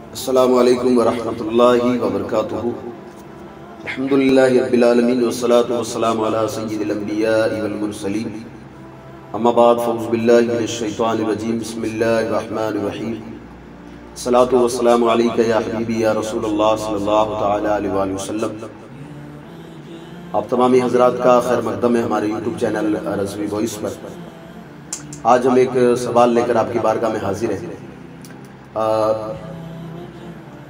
अस्सलामु अलैकुम वरहमतुल्लाहि वबरकातुहू। अल्हम्दुलिल्लाहि रब्बिल आलमीन वस्सलातु वस्सलामु अला सय्यिदिल अंबियाइ वल मुरसलीन। अम्मा बाद फ़ऊज़ु बिल्लाहि मिनश शैतानिर रजीम। बिस्मिल्लाहिर रहमानिर रहीम। अस्सलातु वस्सलामु अलैका या हबीबी या रसूलल्लाह सल्लल्लाहु तआला अलैहि वसल्लम। आप तमामी हज़रात का खैर मक़दम है हमारे यूट्यूब चैनल रज़वी वॉइस पर। आज हम एक सवाल लेकर आपकी बारगाह में हाजिर हैं।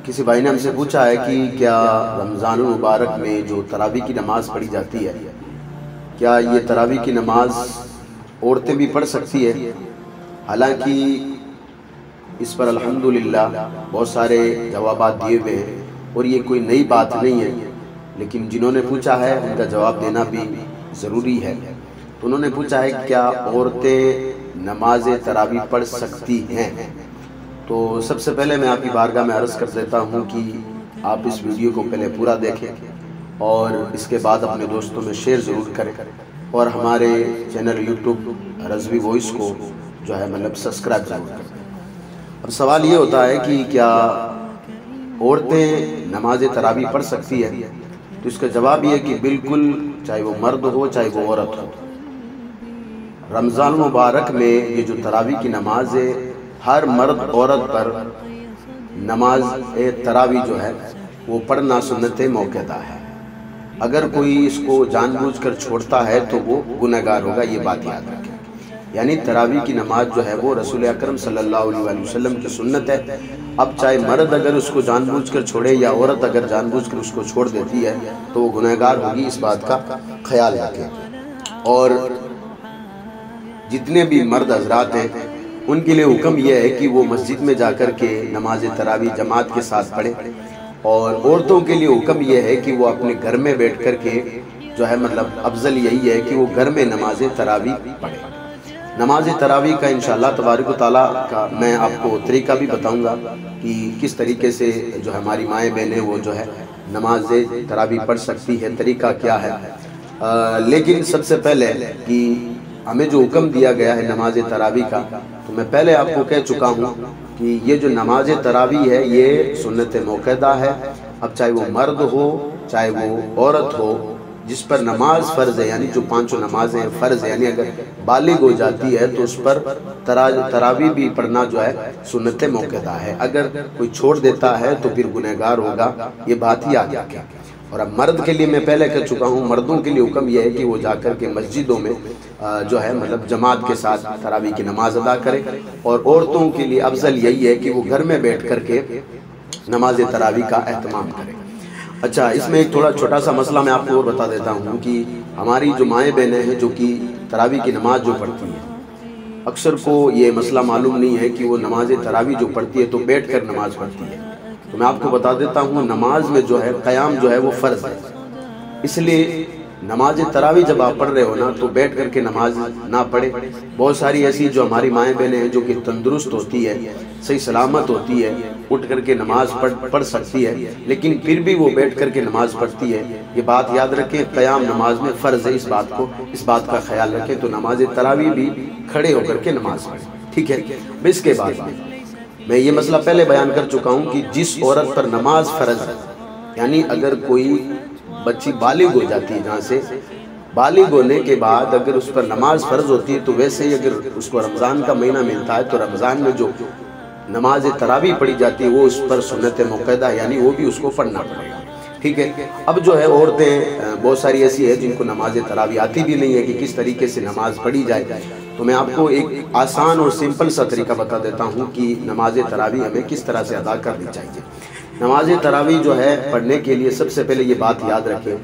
किसी भाई ने हमसे पूछा है कि क्या रमज़ान मुबारक में जो तरावी की नमाज़ पढ़ी जाती है, क्या ये तरावी की नमाज़ औरतें भी पढ़ सकती है? हालांकि इस पर अल्हम्दुलिल्लाह बहुत सारे जवाबात दिए हुए हैं और ये कोई नई बात नहीं है, लेकिन जिन्होंने पूछा है उनका जवाब देना भी ज़रूरी है। तो उन्होंने पूछा है क्या औरतें नमाज तरावी पढ़ सकती हैं? तो सबसे पहले मैं आपकी बारगाह में अर्ज़ कर देता हूँ कि आप इस वीडियो को पहले पूरा देखें और इसके बाद अपने दोस्तों में शेयर ज़रूर करें और हमारे चैनल यूट्यूब रज़वी वॉइस को जो है मतलब सब्सक्राइब ज़रूर करें। अब सवाल ये होता है कि क्या औरतें नमाज तरावी पढ़ सकती है? तो इसका जवाब ये है कि बिल्कुल, चाहे वो मर्द हो चाहे वो औरत हो। रमज़ान मुबारक में ये जो तरावी की नमाज है, हर मर्द औरत पर नमाज तरावी जो है वो पढ़ना सुन्नत मौक़दा है। अगर कोई इसको जानबूझकर छोड़ता है तो वो गुनहगार होगा, ये बात याद रखें। यानी तरावी की नमाज जो है वो रसूल अकरम सल्लल्लाहु अलैहि वसल्लम की सुन्नत है। अब चाहे मर्द अगर उसको जानबूझकर छोड़े या औरत अगर जानबूझकर उसको छोड़ देती है तो वो गुनहगार होगी, इस बात का ख्याल रखें। और जितने भी मर्द हजरात हैं उनके लिए हुक्म यह है कि वो मस्जिद में जाकर के नमाज तरावी जमात के साथ पढ़े, और औरतों के लिए हुक्म यह है कि वो अपने घर में बैठ कर के जो है मतलब अफजल यही है कि वो घर में नमाज तरावी पढ़े। नमाज तरावी का इंशाअल्लाह तबारक व तआला का मैं आपको तरीका भी बताऊंगा कि किस तरीके से जो हमारी माएँ बहनें वो जो है नमाज तरावी पढ़ सकती है, तरीका क्या है। लेकिन सबसे पहले कि हमें जो हुक्म दिया गया है नमाज तरावी का, तो मैं पहले आपको कह चुका हूँ कि ये जो नमाज तरावी है ये सुन्नत मौक़दा है। अब चाहे वो मर्द हो चाहे वो औरत हो, जिस पर नमाज फ़र्ज़ है, यानी जो पांचों नमाजें फ़र्ज़ है, यानी अगर बालिग हो जाती है तो उस पर तरावी भी पढ़ना जो है सुन्नत मौक़दा है। अगर कोई छोड़ देता है तो फिर गुनहगार होगा, ये बात ही याद रखें। और अब मर्द के लिए मैं पहले कह चुका हूँ, मर्दों के लिए हुक्म यह है कि वो जाकर के मस्जिदों में जो है मतलब जमात के साथ तरावी की नमाज अदा करें, और औरतों के लिए अफजल यही है कि वो घर में बैठ कर के नमाज तरावी का एहतमाम करें। अच्छा, इसमें एक थोड़ा छोटा सा मसला मैं आपको और बता देता हूँ कि हमारी जो माएँ बहनें हैं जो कि तरावी की नमाज जो पढ़ती हैं, अक्सर को ये मसला मालूम नहीं है कि वो नमाज तरावी जो पढ़ती है तो बैठ कर नमाज पढ़ती है। तो मैं आपको बता देता हूँ, नमाज में जो है क़याम जो है वो फ़र्ज़ है, इसलिए नमाज तरावी जब आप पढ़ रहे हो ना तो बैठ करके नमाज ना पढ़े। बहुत सारी ऐसी जो हमारी माएँ बहनें हैं जो कि तंदुरुस्त होती है, सही सलामत होती है, उठ करके नमाज पढ़ सकती है, लेकिन फिर भी वो बैठ करके नमाज पढ़ती है। ये बात याद रखें, क़याम नमाज में फ़र्ज़ है, इस बात का ख्याल रखें। तो नमाज तरावी भी खड़े होकर के नमाज पढ़ें, ठीक है। इसके बाद में मैं ये मसला पहले बयान कर चुका हूँ कि जिस औरत पर नमाज फ़र्ज़ है, यानी अगर कोई बच्ची बालिग हो जाती है, जहाँ से बालिग होने के बाद अगर उस पर नमाज फ़र्ज़ होती है, तो वैसे ही अगर उसको रमज़ान का महीना मिलता है तो रमज़ान में जो नमाज तरावी पढ़ी जाती है वो उस पर सुन्नत मौक़दा, यानी वो भी उसको पढ़ना पड़ेगा, ठीक है। अब जो है औरतें बहुत सारी ऐसी है जिनको नमाज तरावी आती भी नहीं है कि किस तरीके से नमाज पढ़ी जाए। तो मैं आपको एक आसान और सिंपल सा तरीका बता देता हूँ कि नमाज तरावी हमें किस तरह से अदा करनी चाहिए। नमाज तरावी जो है पढ़ने के लिए सबसे पहले ये बात याद रखें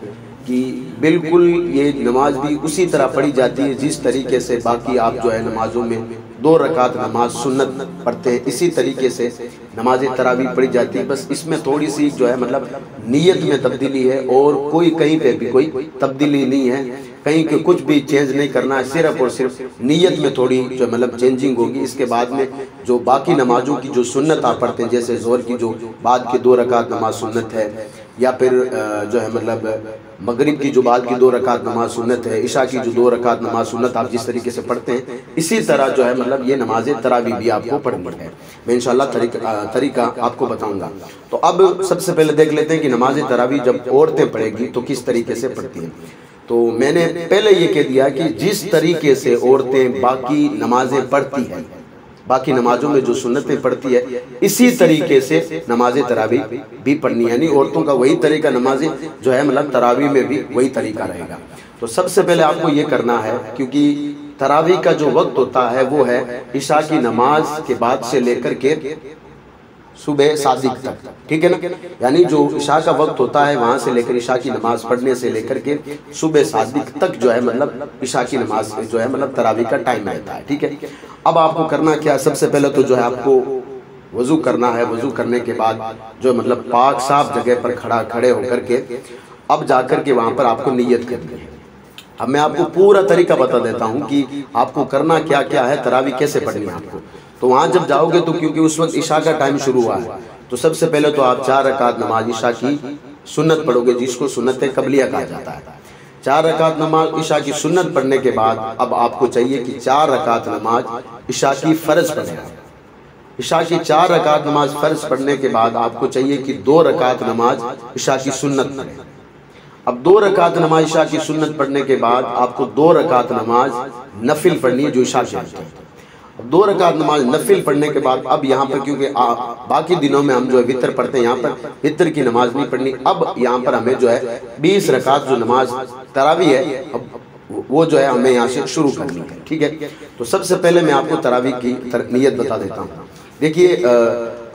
कि बिल्कुल ये नमाज भी उसी तरह पढ़ी जाती है जिस तरीके से बाकी आप जो है नमाजों में 2 रकात नमाज सुन्नत पढ़ते हैं, इसी तरीके से नमाज तरावी पढ़ी जाती है। बस इसमें थोड़ी सी जो है मतलब नीयत में तब्दीली है, और कोई कहीं पे भी कोई तब्दीली नहीं है, कहीं के कुछ भी चेंज नहीं करना है, सिर्फ और सिर्फ नीयत में थोड़ी जो मतलब चेंजिंग होगी। इसके बाद में जो बाकी नमाजों की जो सुन्नत आप पढ़ते हैं, जैसे ज़ोहर की जो बाद की 2 रकात नमाज सुन्नत है, या फिर जो है मतलब मगरिब की जो बाद की 2 रकात नमाज सुन्नत है, इशा की जो 2 रकात नमाज सुन्नत आप जिस तरीके से पढ़ते हैं, इसी तरह जो है मतलब ये नमाज तरावी भी आपको पढ़नी है। मैं इंशाल्लाह तरीका आपको बताऊंगा। तो अब सबसे पहले देख लेते हैं कि नमाज तरावी जब औरतें पढ़ेगी तो किस तरीके से पढ़ती हैं। तो मैंने पहले ये कह दिया कि जिस तरीके से औरतें बाकी नमाजें पढ़ती हैं, बाकी नमाजों में जो सुन्नतें पढ़ती है, इसी तरीके से नमाज तरावी भी पढ़नी है। यानी औरतों का वही तरीका नमाज जो है मतलब तरावी में भी वही तरीका रहेगा। तो सबसे पहले आपको ये करना है, क्योंकि तरावी का जो वक्त होता है वो है इशा की नमाज के बाद से लेकर के सुबह सादिक तक, ठीक है ना। यानी जो इशा का वक्त होता है वहाँ से लेकर इशा की नमाज पढ़ने से लेकर के सुबह सादिक तक जो है मतलब इशा की नमाज जो है मतलब तरावी का टाइम रहता है, ठीक है। अब आपको करना क्या, सबसे पहले तो जो है आपको वज़ू करना है। वज़ू करने के बाद जो मतलब पाक साफ जगह पर खड़े होकर के अब जाकर के वहाँ पर आपको नियत करनी है। अब मैं आपको पूरा तरीका बता देता हूँ कि आपको करना क्या क्या है, तरावी कैसे पढ़नी है आपको। तो वहाँ जब जाओगे तो क्योंकि उस वक्त इशा का टाइम शुरू हुआ है, तो सबसे पहले तो आप 4 रकात नमाज इशा की सुन्नत पढ़ोगे, जिसको सुन्नत कबलिया कहा जाता है। 4 रकात नमाज इशा की सुन्नत पढ़ने के बाद अब आपको चाहिए कि 4 रकात नमाज इशा की फ़र्ज पढ़ें। इशा की 4 रकात नमाज फ़र्ज पढ़ने के बाद आपको चाहिए कि 2 रकात नमाज इशा की सुन्नत पढ़ें। अब 2 रकात नमाज इशा की सुन्नत पढ़ने के बाद आपको 2 रकात नमाज नफिल पढ़नी है जो इशा के होते हैं। 2 रकात नमाज नफिल पढ़ने के बाद अब यहाँ पर क्योंकि बाकी दिनों में हम जो है वितर पढ़ते हैं, यहाँ पर वितर की नमाज नहीं पढ़नी। अब यहाँ पर हमें जो है 20 रकात जो नमाज तरावी है अब वो जो है हमें यहाँ से शुरू करनी है, ठीक है। तो सबसे पहले मैं आपको तरावी की नियत बता देता हूँ। देखिए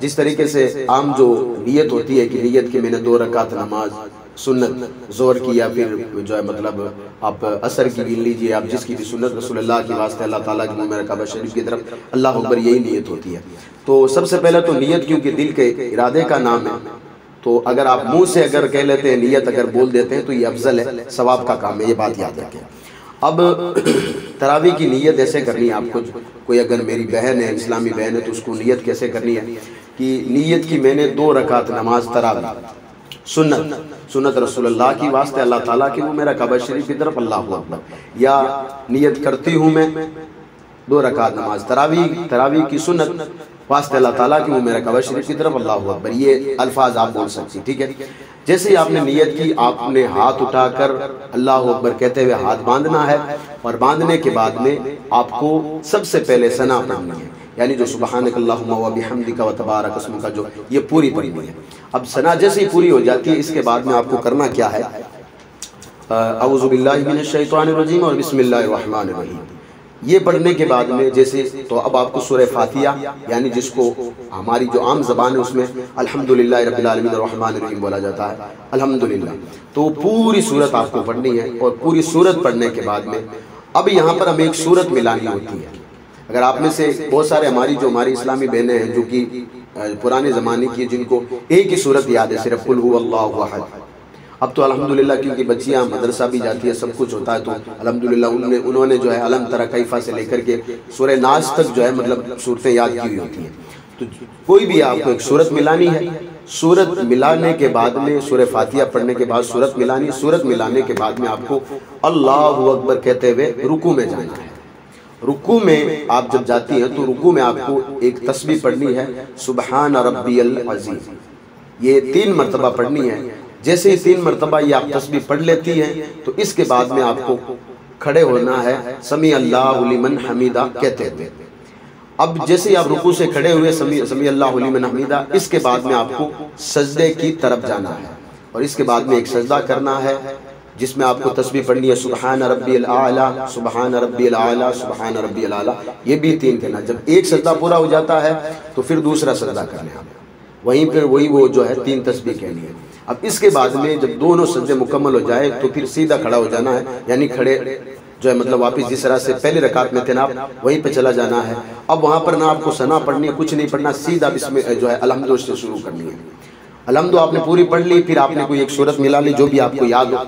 जिस तरीके से आम जो नियत होती है कि नियत की मैंने 2 रकात नमाज सुन्नत ज़ोहर की, या फिर जो है मतलब आप असर की गिन लीजिए, आप जिसकी भी सुन्नत रसूलुल्लाह के वास्ते अल्लाह ताला की मेरा काबा शरीफ की तरफ अल्लाह अकबर, यही नियत होती है। तो सबसे पहले तो नियत क्योंकि दिल के इरादे का नाम है, तो अगर आप मुंह से अगर कह लेते हैं नियत अगर बोल देते हैं तो ये अफजल है, सवाब का काम है, ये बात याद रखें। अब तरावी की नियत ऐसे करनी है आपको। कोई अगर मेरी बहन है, इस्लामी बहन है, तो उसको नियत कैसे करनी है कि नियत की मैंने 2 रकात नमाज तरावी सुन्नत रसूलुल्लाह की वास्ते अल्लाह ताला की वो मेरा काबा शरीफ की तरफ अल्लाहु अकबर, या नियत करती हूँ मैं 2 रकात नमाज तरावी की सुन्नत वास्ते अल्लाह ताला की वो मेरा काबा शरीफ की तरफ अल्लाहु अकबर, ये अल्फाज आप बोल सकती, ठीक है। जैसे ही आपने नियत की, आपने हाथ उठाकर अल्लाहु अकबर कहते हुए हाथ बांधना है, और बांधने के बाद में आपको सबसे पहले सना पढ़नी है, यानी जो सुबहानक अल्लाहुम्मा व बिहम्दिका व तबारक अस्मुका जो ये पूरी पढ़नी है। अब सना जैसे ही पूरी हो जाती है, इसके बाद में आपको करना क्या है, अऊज़ु बिल्लाहि मिनश शैतानिर रजीम और बिस्मिल्लाहिर रहमानिर रहीम, ये पढ़ने के बाद में जैसे तो अब आपको सूरह फातिहा, यानी जिसको हमारी जो आम ज़बान है उसमें अल्हम्दुलिल्लाहि रब्बिल आलमीन रहमानिर रहीम बोला जाता है, अल्हम्दुलिल्लाह, तो पूरी सूरत आपको पढ़नी है। और पूरी सूरत पढ़ने के बाद में अब यहाँ पर हमें एक सूरत मिलानी होती है। अगर आप में से बहुत सारे हमारी इस्लामी बहनें हैं जो कि पुराने ज़माने की, जिनको एक ही सूरत याद है, सिर्फ कुल हुवल्लाहु अहद। अब तो अल्हम्दुलिल्लाह क्योंकि बच्चियाँ मदरसा भी जाती है, सब कुछ होता है, तो अल्हम्दुलिल्लाह उन्होंने जो है अलम तरा कैफा से लेकर के सूरह नास तक जो है मतलब सूरतें याद की हुई होती हैं। तो कोई भी आपको एक सूरत मिलानी है, सूरत मिलाने के बाद में सूरह फातिहा पढ़ने के बाद सूरत मिलानी, सूरत मिलाने के बाद में आपको अल्लाहु अकबर कहते हुए रुकू में जाना है। रुकू में आप जब जाती हैं तो रुकू में आपको एक तस्बीह पढ़नी है, सुबहान रब्बियल अज़ीम, ये 3 मरतबा पढ़नी है। जैसे ही 3 मरतबा ये आप तस्बीह पढ़ लेती हैं तो इसके बाद में आपको खड़े होना है समी अल्लाहु लिमन हमीदा कहते हुए। अब जैसे ही आप रुकू से खड़े हुए समी अल्लाहु लिमन हमीदा, इसके बाद में आपको सजदे की तरफ जाना है, और इसके बाद में एक सजदा करना है जिसमें आपको तस्बीह पढ़नी है सुबहान रब्बियल आला, सुबहान रब्बियल आला, सुबहान रब्बियल आला, ये भी 3 कहना। जब एक सजदा पूरा हो जाता है तो फिर दूसरा सजदा करना है, वहीं पर वही वो जो है 3 तस्बीह कहनी है। अब इसके बाद में जब दोनों सजदे मुकम्मल हो जाए तो फिर सीधा खड़ा हो जाना है, यानी खड़े जो है मतलब वापस जिस तरह से पहले रकात में थे ना आप वहीं पे चला जाना है। अब वहाँ पर ना आपको सना पढ़नी है, कुछ नहीं पढ़ना, सीधा बिस्मिल जो है अलहम्दु से शुरू करनी है। अलहम्दु आपने पूरी पढ़ ली, फिर आपने कोई एक सूरत मिला ली जो भी आपको याद हो।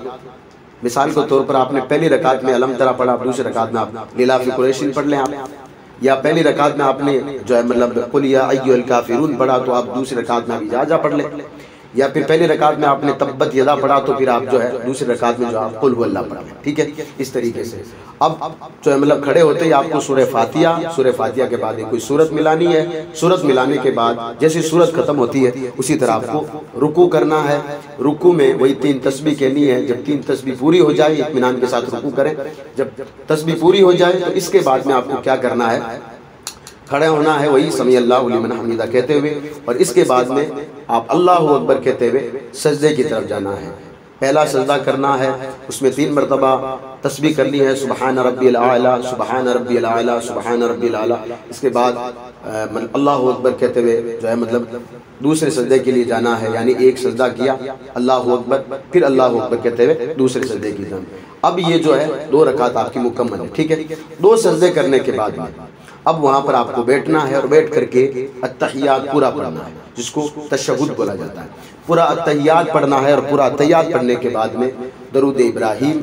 मिसाल के तौर पर आपने पहली रकात में अलम तरा पढ़ा, दूसरी रकात में आप लीलाफी कुरैशिन पढ़ लें आप, या पहली रकात में आपने जो है मतलब कुल या अय्युहल काफिरून पढ़ा तो आप दूसरी रकात में इजाज़ा पढ़ लें। या फिर पहली रकात में आपने तब्बत यदा पढ़ा तो फिर आप जो है दूसरी रकात में जो आप कुल हु अल्लाह पढ़ें, ठीक है। इस तरीके से अब जो है मतलब खड़े होते ही आपको सूरह फातिहा के बाद कोई सूरत मिलानी है। सूरत मिलाने के बाद जैसे सूरत खत्म होती है उसी तरह आपको रुकू करना है। रुकू में वही 3 तस्बीह कहनी है। जब 3 तस्बीह पूरी हो जाए इत्मीनान के साथ रुकू करें। जब तस्बीह पूरी हो जाए तो इसके बाद में आपको क्या करना है, खड़े होना है, वही समी अल्लाहु लिमन हमीदा कहते हुए, और इसके बाद में आप अल्लाहु अकबर कहते हुए सजदे की तरफ जाना है। पहला सजदा करना है, उसमें 3 मरतबा तस्बीह करनी है, सुबहान रब्बिल आला, सुबहान रब्बिल आला, सुबहान रब्बिल आला। इसके बाद अल्लाहु अकबर कहते हुए जो है मतलब दूसरे सजदे के लिए जाना है, यानी एक सजदा किया अल्लाहु अकबर, फिर अल्लाहु अकबर कहते हुए दूसरे सजदे की जाना। अब ये जो है 2 रकात आपकी मुकम्मल है, ठीक है। 2 सजदे करने के बाद अब वहाँ पर आपको बैठना है और बैठ करके अत्तहियात पूरा पढ़ना है, जिसको तशहुद बोला जाता है। पूरा अत्तहियात पढ़ना है और पूरा अत्तहियात पढ़ने के बाद में दरूद इब्राहीम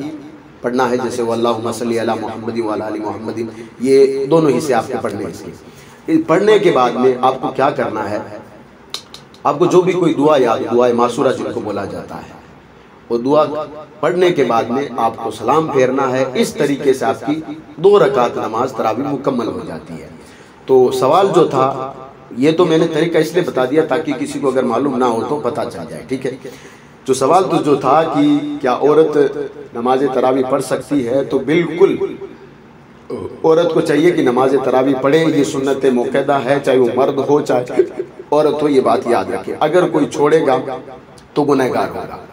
पढ़ना है, जैसे वो अल्लाहुम्मा सल्ली अला मुहम्मदिन व अला आलि मुहम्मदिन, ये दोनों हिस्से आपको पढ़ने हैं। इसके पढ़ने के बाद में आपको क्या करना है, आपको जो भी कोई दुआ याद, दुआ मासूरा जिनको बोला जाता है, वो दुआ पढ़ने के बाद में आपको सलाम फेरना है। इस तरीके से आपकी 2 रकात नमाज तरावी मुकम्मल हो जाती है। तो सवाल जो था ये तो मैंने तरीका इसलिए बता दिया ताकि किसी को अगर मालूम ना हो तो पता चल जाए, ठीक है। जो सवाल तो जो था कि क्या औरत नमाज तरावी पढ़ सकती है, तो बिल्कुल औरत को चाहिए कि नमाज तरावी पढ़े। ये सुन्नत मुक्कदा है, चाहे वो मर्द हो चाहे औरत हो, ये बात याद रखें। अगर कोई छोड़ेगा तो गुनहगार होगा।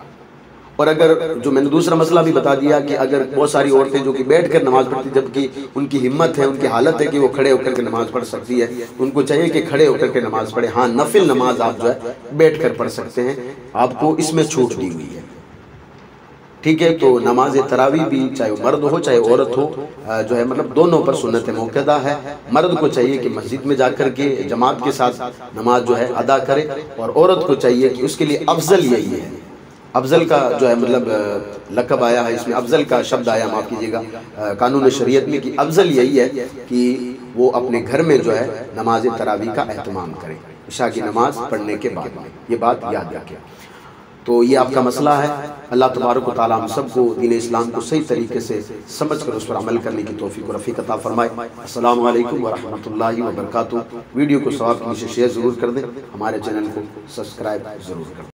और अगर जो मैंने दूसरा मसला भी बता दिया कि अगर बहुत सारी औरतें जो कि बैठ कर नमाज़ पढ़ती, जबकि उनकी हिम्मत है, उनकी हालत है कि वो खड़े होकर के नमाज़ पढ़ सकती है, उनको चाहिए कि खड़े होकर के नमाज़ पढ़े। हाँ, नफिल नमाज आप जो है बैठ कर पढ़ सकते हैं, आपको इसमें छूट दी हुई है, ठीक है। तो नमाज तरावी भी चाहे वो मर्द हो चाहे औरत हो, जो है मतलब दोनों पर सुन्नत मुक्कदा है। मर्द को चाहिए कि मस्जिद में जाकर के जमात के साथ नमाज जो है अदा करे, और औरत को चाहिए कि उसके लिए अफजल यही है। अफजल का जो है मतलब लक़ब आया है, इसमें अफजल का शब्द आया, माफ़ कीजिएगा, कानून शरीयत में, कि अफजल यही है कि वो अपने घर में जो है नमाज तरावी का एहतमाम करे इशा की नमाज पढ़ने के बाद में। ये बात याद रखें। तो ये आपका मसला है। अल्लाह तबारक व तआला हम सबको दीन इस्लाम को सही तरीके से समझ कर उस पर अमल करने की तौफीक और रफ़ीक अता फरमाए। अस्सलामु अलैकुम व रहमतुल्लाहि व बरकातुहू। वीडियो को सवाब के नीचे शेयर ज़रूर कर दें, हमारे चैनल को सब्सक्राइब ज़रूर करें।